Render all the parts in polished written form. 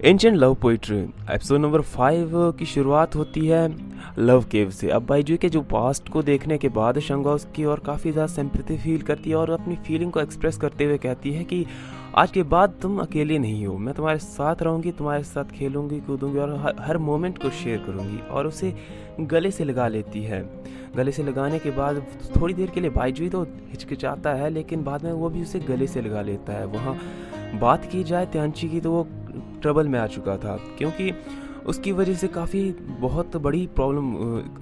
Ancient love poetry episode number 5 की शुरुआत होती है लव केव से। अब बाइजू के जो पास्ट को देखने के बाद शंगा उसकी और काफ़ी ज़्यादा सिंपैथी फील करती है और अपनी फीलिंग को एक्सप्रेस करते हुए कहती है कि आज के बाद तुम अकेले नहीं हो, मैं तुम्हारे साथ रहूँगी, तुम्हारे साथ खेलूँगी, कूदूँगी और हर मोमेंट को शेयर करूँगी। और उसे गले से लगा लेती है। गले से लगाने के बाद थोड़ी देर के लिए बाइजू तो हिचकिचाता है, लेकिन बाद में वो भी उसे गले से लगा लेता है। वहाँ बात की जाए त्यांची की तो वो ट्रबल में आ चुका था, क्योंकि उसकी वजह से काफ़ी बहुत बड़ी प्रॉब्लम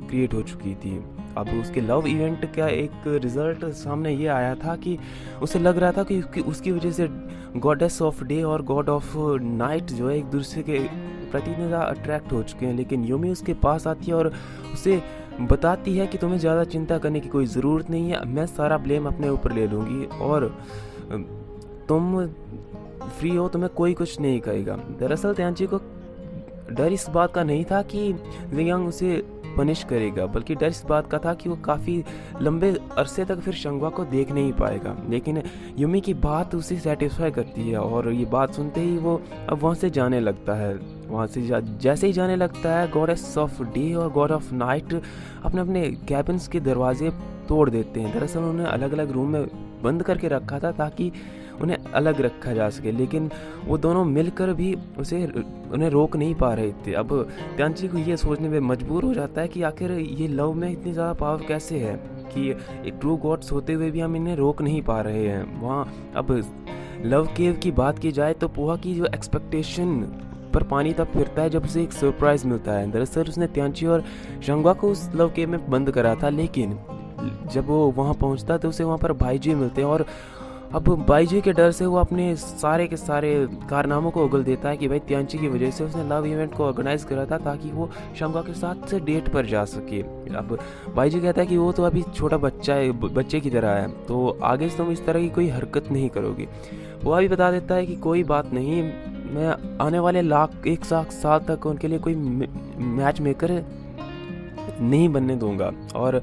क्रिएट हो चुकी थी। अब उसके लव इवेंट का एक रिज़ल्ट सामने ये आया था कि उसे लग रहा था कि उसकी वजह से गॉडेस ऑफ डे और गॉड ऑफ नाइट जो है एक दूसरे के प्रति ज़्यादा अट्रैक्ट हो चुके हैं। लेकिन यूमी उसके पास आती है और उसे बताती है कि तुम्हें ज़्यादा चिंता करने की कोई ज़रूरत नहीं है, मैं सारा ब्लेम अपने ऊपर ले लूँगी और तुम फ्री हो, तुम्हें कोई कुछ नहीं कहेगा। दरअसल त्यांची को डर इस बात का नहीं था कि जियांग उसे पनिश करेगा, बल्कि डर इस बात का था कि वो काफ़ी लंबे अरसे तक फिर शंगवा को देख नहीं पाएगा। लेकिन यूमी की बात उसे सेटिस्फाई करती है और ये बात सुनते ही वो अब वहाँ से जाने लगता है। वहाँ से जैसे ही जाने लगता है, गॉडेस ऑफ डे और गॉड ऑफ नाइट अपने अपने कैबिन्स के दरवाजे तोड़ देते हैं। दरअसल उन्हें अलग अलग रूम में बंद करके रखा था ताकि उन्हें अलग रखा जा सके, लेकिन वो दोनों मिलकर भी उन्हें रोक नहीं पा रहे थे। अब त्यांची को ये सोचने में मजबूर हो जाता है कि आखिर ये लव में इतनी ज़्यादा पावर कैसे है कि ट्रू गॉड्स होते हुए भी हम इन्हें रोक नहीं पा रहे हैं। वहाँ अब लव केव की बात की जाए तो पोहा की जो एक्सपेक्टेशन पर पानी तब फिरता है जब उसे एक सरप्राइज़ मिलता है। दरअसल उसने त्यांची और शंगा को उस लव केव में बंद करा था, लेकिन जब वो वहाँ पहुँचता तो उसे वहाँ पर बाइजू मिलते हैं और अब बाइजू के डर से वो अपने सारे के सारे कारनामों को उगल देता है कि भाई त्यांची की वजह से उसने लव इवेंट को ऑर्गेनाइज करा था ताकि वो शंगा के साथ से डेट पर जा सके। अब बाइजू कहता है कि वो तो अभी छोटा बच्चा है, बच्चे की तरह है, तो आगे से तुम इस तरह की कोई हरकत नहीं करोगी। वो भी बता देता है कि कोई बात नहीं, मैं आने वाले एक साल तक उनके लिए कोई मैच मेकर नहीं बनने दूंगा। और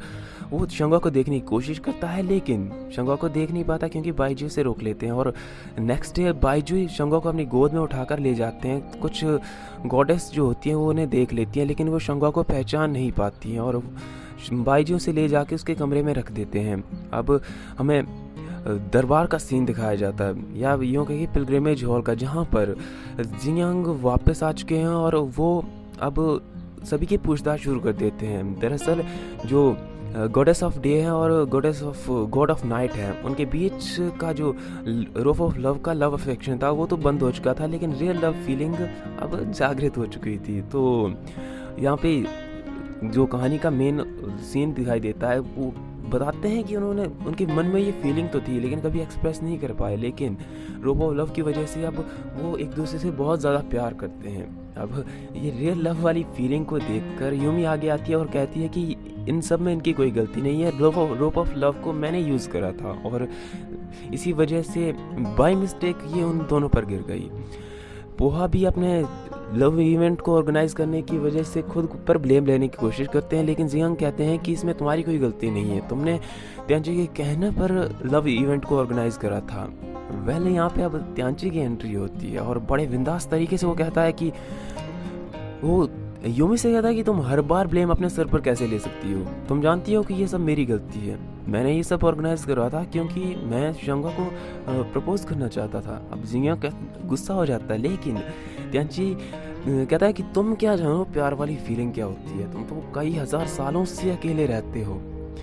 वो शंगा को देखने की कोशिश करता है, लेकिन शंगा को देख नहीं पाता क्योंकि बाइजू से रोक लेते हैं। और नेक्स्ट डे बाइजू शंगा को अपनी गोद में उठाकर ले जाते हैं। कुछ गॉडेस जो होती हैं वो उन्हें देख लेती हैं, लेकिन वो शंगा को पहचान नहीं पाती हैं और बाइजू से ले जाके उसके कमरे में रख देते हैं। अब हमें दरबार का सीन दिखाया जाता है, या यूँ कहिए पिलग्रिमेज हॉल का, जहाँ पर जियांग वापस आ चुके हैं और वो अब सभी की पूछताछ शुरू कर देते हैं। दरअसल जो गॉडेस ऑफ डे है और गॉड ऑफ नाइट है, उनके बीच का जो रोफ ऑफ लव का लव अफेक्शन था वो तो बंद हो चुका था, लेकिन रियल लव फीलिंग अब जागृत हो चुकी थी। तो यहाँ पे जो कहानी का मेन सीन दिखाई देता है, वो बताते हैं कि उनके मन में ये फीलिंग तो थी लेकिन कभी एक्सप्रेस नहीं कर पाए, लेकिन रोब ऑफ लव की वजह से अब वो एक दूसरे से बहुत ज़्यादा प्यार करते हैं। अब ये रियल लव वाली फीलिंग को देखकर यूमी आगे आती है और कहती है कि इन सब में इनकी कोई गलती नहीं है, रोप ऑफ लव को मैंने यूज़ करा था और इसी वजह से बाय मिस्टेक ये उन दोनों पर गिर गई। पोहा भी अपने लव इवेंट को ऑर्गेनाइज करने की वजह से खुद पर ब्लेम लेने की कोशिश करते हैं, लेकिन जियांग कहते हैं कि इसमें तुम्हारी कोई गलती नहीं है, तुमने त्यांची के कहने पर लव इवेंट को ऑर्गेनाइज करा था। वेल यहाँ पे अब त्यांची की एंट्री होती है और बड़े बिंदास तरीके से वो कहता है कि वो यूमी से कहता है कि तुम हर बार ब्लेम अपने सर पर कैसे ले सकती हो, तुम जानती हो कि ये सब मेरी गलती है, मैंने ये सब ऑर्गेनाइज करा था क्योंकि मैं शंगा को प्रपोज करना चाहता था। अब जियांग गुस्सा हो जाता है, लेकिन त्यांची कहता है कि तुम क्या जानो प्यार वाली फीलिंग क्या होती है, तुम तो कई हजार सालों से अकेले रहते हो।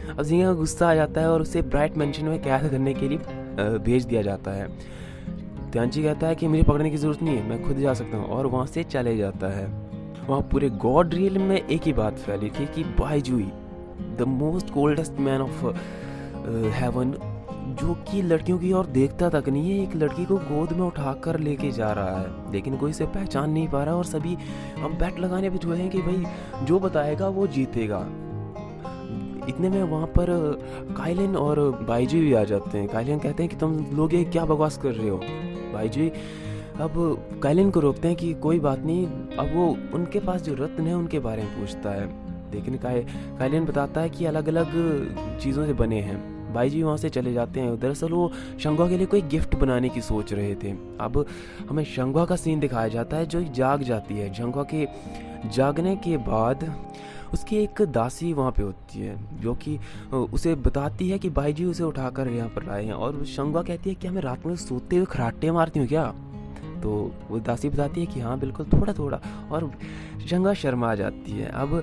अब जियांग गुस्सा आ जाता है और उसे ब्राइट मेंशन में कैद करने के लिए भेज दिया जाता है। त्यांची कहता है कि मुझे पकड़ने की जरूरत नहीं है, मैं खुद जा सकता हूँ, और वहाँ से चले जाता है। वहाँ पूरे गॉड रियल में एक ही बात फैली थी कि Baiju the most coldest man of heaven, जो कि लड़कियों की ओर देखता तक नहीं है, एक लड़की को गोद में उठाकर लेके जा रहा है, लेकिन कोई इसे पहचान नहीं पा रहा और सभी हम बैट लगाने पे जुए हैं कि भाई जो बताएगा वो जीतेगा। इतने में वहाँ पर काइलिन और बाइजू भी आ जाते हैं। काइलिन कहते हैं कि तुम लोग ये क्या बकवास कर रहे हो। बाइजू अब काइलिन को रोकते हैं कि कोई बात नहीं। अब वो उनके पास जो रत्न है उनके बारे में पूछता है, लेकिन काइलिन बताता है कि अलग अलग चीज़ों से बने हैं। बाईजी वहाँ से चले जाते हैं। दरअसल वो शंगवा के लिए कोई गिफ्ट बनाने की सोच रहे थे। अब हमें शंगवा का सीन दिखाया जाता है जो जाग जाती है। शंगवा के जागने के बाद उसकी एक दासी वहाँ पे होती है जो कि उसे बताती है कि बाईजी उसे उठाकर यहाँ पर लाए हैं, और शंगवा कहती है कि मैं रात में सोते हुए खराटे मारती हूँ क्या? तो वो दासी बताती है कि हाँ बिल्कुल, थोड़ा थोड़ा, और शंगवा शर्मा जाती है। अब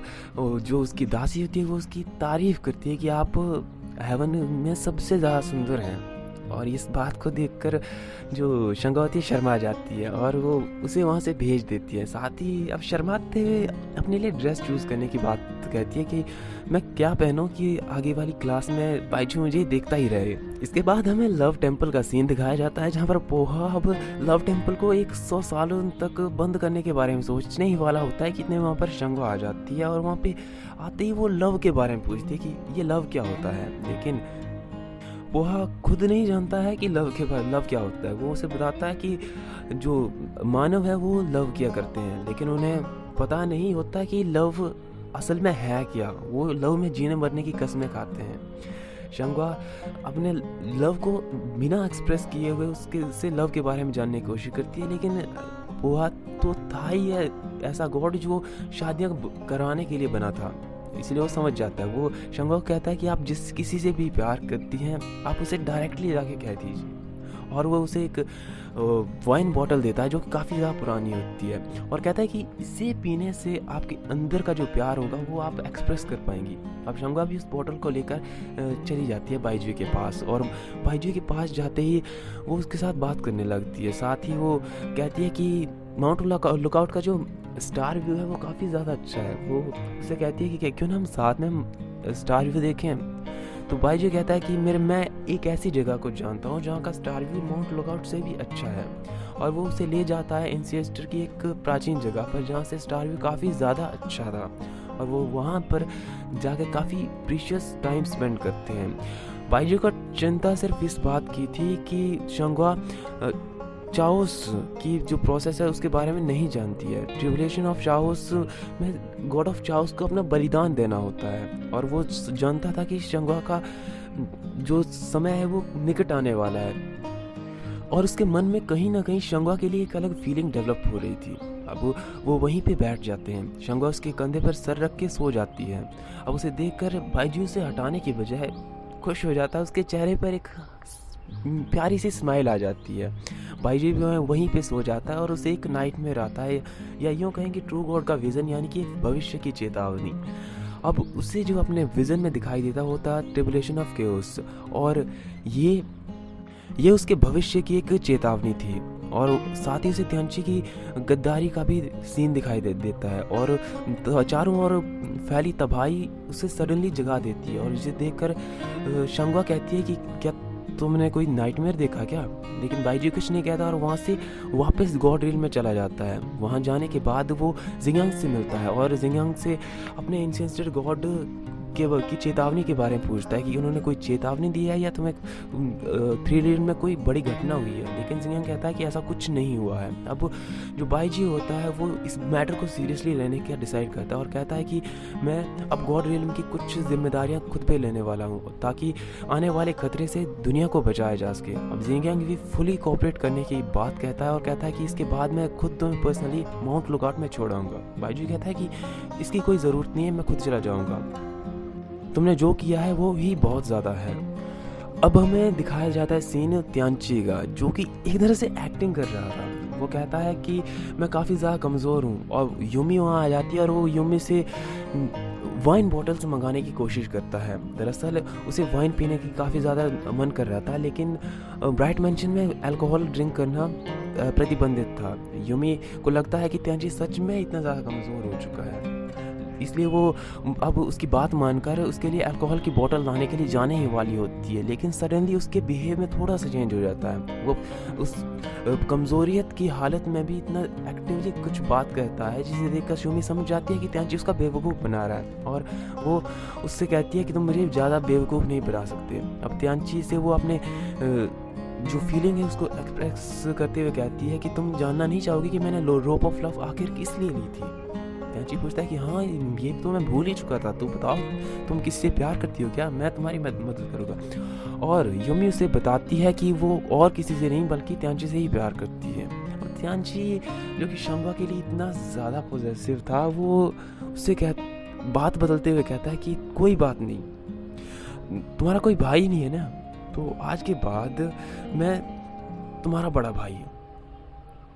जो उसकी दासी होती है वो उसकी तारीफ़ करती है कि आप हेवन में सबसे ज़्यादा सुंदर हैं, और इस बात को देखकर जो शंगवा होती है शर्मा जाती है और वो उसे वहाँ से भेज देती है। साथ ही अब शर्माते हुए अपने लिए ड्रेस चूज़ करने की बात कहती है कि मैं क्या पहनूं कि आगे वाली क्लास में बाईजी मुझे देखता ही रहे। इसके बाद हमें लव टेम्पल का सीन दिखाया जाता है जहाँ पर पोहा अब लव टेम्पल को 100 सालों तक बंद करने के बारे में सोचने ही वाला होता है कि इतने वहाँ पर शंगवा आ जाती है और वहाँ पे आते ही वो लव के बारे में पूछती है कि ये लव क्या होता है। लेकिन पोहा खुद नहीं जानता है कि लव क्या होता है। वो उसे बताता है कि जो मानव है वो लव किया करते हैं, लेकिन उन्हें पता नहीं होता कि लव असल में है क्या। वो लव में जीने मरने की कसमें खाते हैं। शंगवा अपने लव को बिना एक्सप्रेस किए हुए उससे लव के बारे में जानने की कोशिश करती है, लेकिन पोहा तो था ही है ऐसा गॉड जो शादियाँ कराने के लिए बना था, इसलिए वो समझ जाता है। वो शंगवा को कहता है कि आप जिस किसी से भी प्यार करती हैं आप उसे डायरेक्टली जाके कह दीजिए, और वो उसे एक वाइन बॉटल देता है जो काफ़ी ज़्यादा पुरानी होती है, और कहता है कि इसे पीने से आपके अंदर का जो प्यार होगा वो आप एक्सप्रेस कर पाएंगी। अब शंगवा भी उस बॉटल को लेकर चली जाती है बाईजी के पास, और बाईजी के पास जाते ही वो उसके साथ बात करने लगती है। साथ ही वो कहती है कि माउंट लुकआउट का जो स्टार व्यू है वो काफ़ी ज़्यादा अच्छा है। वो उसे कहती है कि क्यों ना हम साथ में स्टार व्यू देखें। तो बाईजी कहता है कि मैं एक ऐसी जगह को जानता हूँ जहाँ का स्टार व्यू माउंट लुकआउट से भी अच्छा है, और वो उसे ले जाता है एंसेस्टर की एक प्राचीन जगह पर जहाँ से स्टार व्यू काफ़ी ज़्यादा अच्छा था, और वो वहाँ पर जाकर काफ़ी प्रीशियस टाइम स्पेंड करते हैं। बाईजी का चिंता सिर्फ इस बात की थी कि शंगवा चाओस की जो प्रोसेस है उसके बारे में नहीं जानती है। ट्रिब्यूलेशन ऑफ चाओस में गॉड ऑफ चाओस को अपना बलिदान देना होता है, और वो जानता था कि शंगवा का जो समय है वो निकट आने वाला है, और उसके मन में कहीं ना कहीं शंगवा के लिए एक अलग फीलिंग डेवलप हो रही थी। अब वो वहीं पे बैठ जाते हैं। शंगवा उसके कंधे पर सर रख के सो जाती है। अब उसे देखकर बाईजी उसे हटाने की बजाय खुश हो जाता है। उसके चेहरे पर एक प्यारी सी स्माइल आ जाती है। बाईजी भी वहीं पे सो जाता है और उसे एक नाइटमेयर आता है, या यूँ कहें कि ट्रू गॉड का विज़न, यानी कि भविष्य की चेतावनी। अब उसे जो अपने विज़न में दिखाई देता होता ट्रिब्यूलेशन ऑफ केओस, और ये उसके भविष्य की एक चेतावनी थी, और साथ ही उसे त्यांची की गद्दारी का भी सीन दिखाई देता है, और चारों ओर फैली तबाही उसे सडनली जगा देती है। और इसे देखकर शंगवा कहती है कि क्या तुमने कोई नाइटमेयर देखा क्या? लेकिन बाईजी कुछ नहीं कहता और वहाँ से वापस गॉड रियल में चला जाता है। वहाँ जाने के बाद वो जिंगयांग से मिलता है और जिंगयांग से अपने इंसेंस्टर गॉड की चेतावनी के बारे में पूछता है कि उन्होंने कोई चेतावनी दी है या तुम्हें 3 रील में कोई बड़ी घटना हुई है। लेकिन जिंगयांग कहता है कि ऐसा कुछ नहीं हुआ है। अब जो बाईजी होता है वो इस मैटर को सीरियसली लेने का डिसाइड करता है और कहता है कि मैं अब गॉड रियल की कुछ जिम्मेदारियां खुद पे लेने वाला हूँ ताकि आने वाले खतरे से दुनिया को बचाया जा सके। अब जिंगयांग भी फुली कोऑपरेट करने की बात कहता है और कहता है कि इसके बाद मैं खुद तुम्हें पर्सनली माउंट लुकआउट में छोड़ाऊंगा। बाईजी कहता है कि इसकी कोई ज़रूरत नहीं है, मैं खुद चला जाऊँगा, तुमने जो किया है वो ही बहुत ज़्यादा है। अब हमें दिखाया जाता है सीन त्यांची का, जो कि एक तरह से एक्टिंग कर रहा था। वो कहता है कि मैं काफ़ी ज़्यादा कमज़ोर हूँ, और यूमी वहाँ आ जाती है और वो यूमी से वाइन बॉटल्स मंगाने की कोशिश करता है। दरअसल उसे वाइन पीने की काफ़ी ज़्यादा मन कर रहा था, लेकिन ब्राइट मैंशन में अल्कोहल ड्रिंक करना प्रतिबंधित था। यूमी को लगता है कि त्यांची सच में इतना ज़्यादा कमज़ोर हो चुका है, इसलिए वो अब उसकी बात मानकर उसके लिए अल्कोहल की बोतल लाने के लिए जाने ही वाली होती है। लेकिन सडनली उसके बिहेव में थोड़ा सा चेंज हो जाता है। वो उस कमज़ोरियत की हालत में भी इतना एक्टिवली कुछ बात कहता है जिसे देखकर शूमी समझ जाती है कि त्यांची उसका बेवकूफ़ बना रहा है, और वो उससे कहती है कि तुम मुझे ज़्यादा बेवकूफ़ नहीं बना सकते। अब त्यांची से वो अपने जो फीलिंग है उसको एक्सप्रेस करते हुए कहती है कि तुम जानना नहीं चाहोगे कि मैंने रोप ऑफ लव आखिर किस लिए ली थी। त्यांची पूछता है कि हाँ, ये तो मैं भूल ही चुका था, तू बताओ तुम किससे प्यार करती हो क्या, मैं तुम्हारी मदद करूँगा। और युमी उसे बताती है कि वो और किसी से नहीं बल्कि त्यांची से ही प्यार करती है। और त्यांची जो कि शंगा के लिए इतना ज़्यादा पॉजेसिव था, वो उससे बात बदलते हुए कहता है कि कोई बात नहीं, तुम्हारा कोई भाई नहीं है ना, तो आज के बाद मैं तुम्हारा बड़ा भाई हूँ।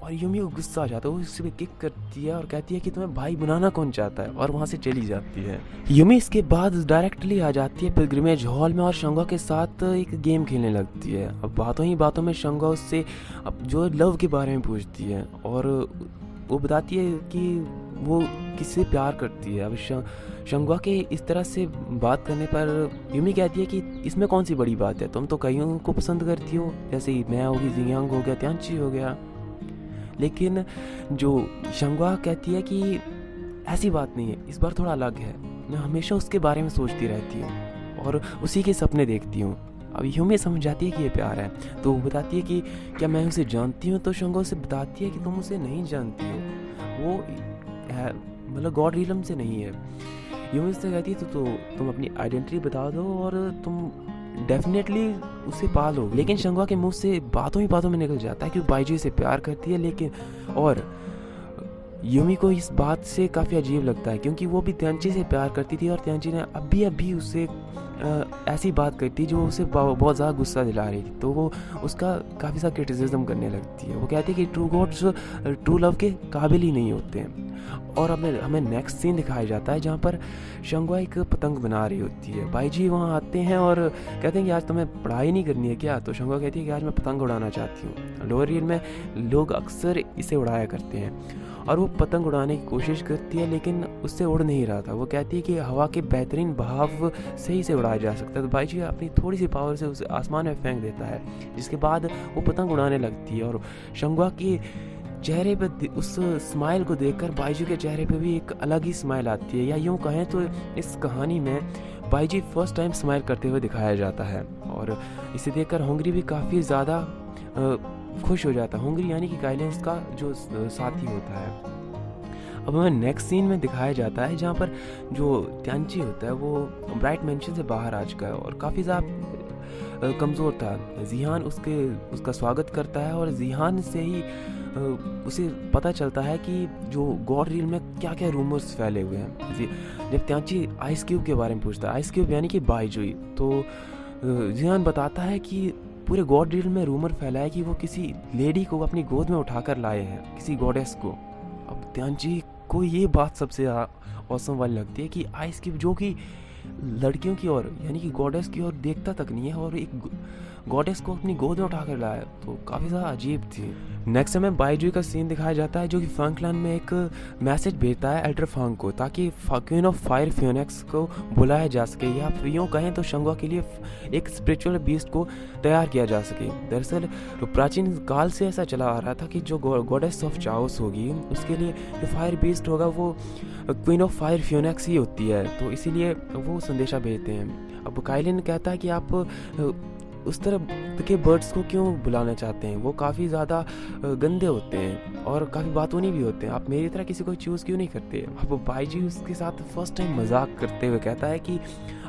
और युमी को गुस्सा आ जाता है, वो उसे पे किक करती है और कहती है कि तुम्हें भाई बनाना कौन चाहता है, और वहाँ से चली जाती है। युमी इसके बाद डायरेक्टली आ जाती है पिलग्रिमेज हॉल में और शंगा के साथ एक गेम खेलने लगती है। अब बातों ही बातों में शंगा उससे अब जो लव के बारे में पूछती है और वो बताती है कि वो किससे प्यार करती है। अब शंगा के इस तरह से बात करने पर युमी कहती है कि इसमें कौन सी बड़ी बात है, तुम तो कईयों को पसंद करती हो, जैसे मैं होगी, जियांग हो गया, त्यांची हो गया। लेकिन जो शंगा कहती है कि ऐसी बात नहीं है, इस बार थोड़ा अलग है, मैं हमेशा उसके बारे में सोचती रहती हूँ और उसी के सपने देखती हूँ। अब युमी समझ जाती है कि ये प्यार है, तो वो बताती है कि क्या मैं उसे जानती हूँ, तो शंगा उसे बताती है कि तुम उसे नहीं जानती हो, वो मतलब गॉड रिलम से नहीं है। युमी उससे कहती है तो तुम अपनी आइडेंटिटी बता दो और तुम डेफिनेटली उसे पालो। लेकिन शंगा के मुंह से बातों ही बातों में निकल जाता है कि बाइजू से प्यार करती है, लेकिन और युमी को इस बात से काफ़ी अजीब लगता है क्योंकि वो भी त्यांची से प्यार करती थी और त्यांची ने अभी उससे ऐसी बात करती जो उसे बहुत ज़्यादा गुस्सा दिला रही थी, तो वो उसका काफ़ी सा क्रिटिसिज्म करने लगती है। वो कहती है कि ट्रू गॉड्स ट्रू लव के काबिल ही नहीं होते हैं। और हमें नेक्स्ट सीन दिखाया जाता है जहाँ पर शंगा एक पतंग बना रही होती है। बाईजी वहाँ आते हैं और कहते हैं कि आज तुम्हें पढ़ाई नहीं करनी है क्या, तो शंगा कहती है कि आज मैं पतंग उड़ाना चाहती हूँ। लोअर ईयर में लोग अक्सर इसे उड़ाया करते हैं और वो पतंग उड़ाने की कोशिश करती है लेकिन उससे उड़ नहीं रहा था। वो कहती है कि हवा के बेहतरीन बहाव से ही से उड़ाया जा सकता है, तो बाईजी अपनी थोड़ी सी पावर से उसे आसमान में फेंक देता है, जिसके बाद वो पतंग उड़ाने लगती है। और शंगा के चेहरे पे उस स्माइल को देखकर बाईजी के चेहरे पे भी एक अलग ही स्माइल आती है, या यूँ कहें तो इस कहानी में बाईजी फर्स्ट टाइम स्माइल करते हुए दिखाया जाता है और इसे देखकर होंगरी भी काफ़ी ज़्यादा खुश हो जाता है। होंगरी यानी कि काइलेंस का जो साथी होता है। अब हमें नेक्स्ट सीन में दिखाया जाता है जहाँ पर जो त्यांची होता है वो ब्राइट मेंशन से बाहर आ चुका है और काफ़ी ज़्यादा कमज़ोर था। जिहान उसका स्वागत करता है और जिहान से ही उसे पता चलता है कि जो गॉड रियल में क्या क्या रूमर्स फैले हुए हैं। जब त्यांची आइस क्यूब के बारे में पूछता है, आइस क्यूब यानी कि बाईजुई, तो जिहान बताता है कि पूरे गॉड रियल में रूमर फैला है कि वो किसी लेडी को अपनी गोद में उठाकर लाए हैं, किसी गॉडेस को। अब त्यांची को ये बात सबसे औसम वाली लगती है कि आइस क्यूब जो कि लड़कियों की ओर यानी कि गॉडेस की ओर देखता तक नहीं है और एक गॉडेस को अपनी गोद में उठाकर लाया, तो काफ़ी ज़्यादा अजीब थी। नेक्स्ट हमें बाईजुई का सीन दिखाया जाता है जो कि फंकलैंड में एक मैसेज भेजता है एल्डर फंक को ताकि क्वीन ऑफ फायर फियोनेक्स को बुलाया जा सके, या यूँ कहें तो शंगा के लिए एक स्पिरिचुअल बीस्ट को तैयार किया जा सके। दरअसल प्राचीन काल से ऐसा चला आ रहा था कि जो गॉडेस ऑफ चाओस होगी उसके लिए जो फायर बीस्ट होगा वो क्वीन ऑफ फायर फियोनेक्स ही होती है, तो इसीलिए वो संदेशा भेजते हैं। अब काइलिन कहता है कि आप उस तरह के बर्ड्स को क्यों बुलाना चाहते हैं, वो काफ़ी ज़्यादा गंदे होते हैं और काफ़ी बातूनी भी होते हैं, आप मेरी तरह किसी को चूज़ क्यों नहीं करते। अब बाईजी उसके साथ फर्स्ट टाइम मजाक करते हुए कहता है कि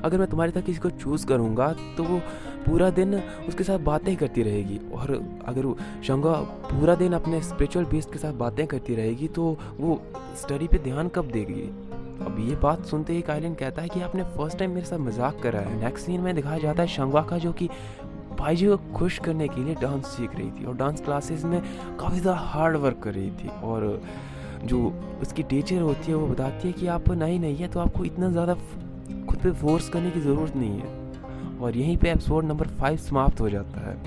अगर मैं तुम्हारी तरह किसी को चूज़ करूँगा तो वो पूरा दिन उसके साथ बातें करती रहेगी, और अगर शंगा पूरा दिन अपने स्पिरिचुअल बीस्ट के साथ बातें करती रहेगी तो वो स्टडी पे ध्यान कब देगी। अब ये बात सुनते ही काइलिन कहता है कि आपने फर्स्ट टाइम मेरे साथ मजाक करा है। नेक्स्ट सीन में दिखाया जाता है शंगा का जो कि बाईजी को खुश करने के लिए डांस सीख रही थी और डांस क्लासेस में काफ़ी ज़्यादा हार्ड वर्क कर रही थी, और जो उसकी टीचर होती है वो बताती है कि आप नहीं है तो आपको इतना ज़्यादा खुद पे फोर्स करने की ज़रूरत नहीं है। और यहीं पे एपिसोड नंबर 5 समाप्त हो जाता है।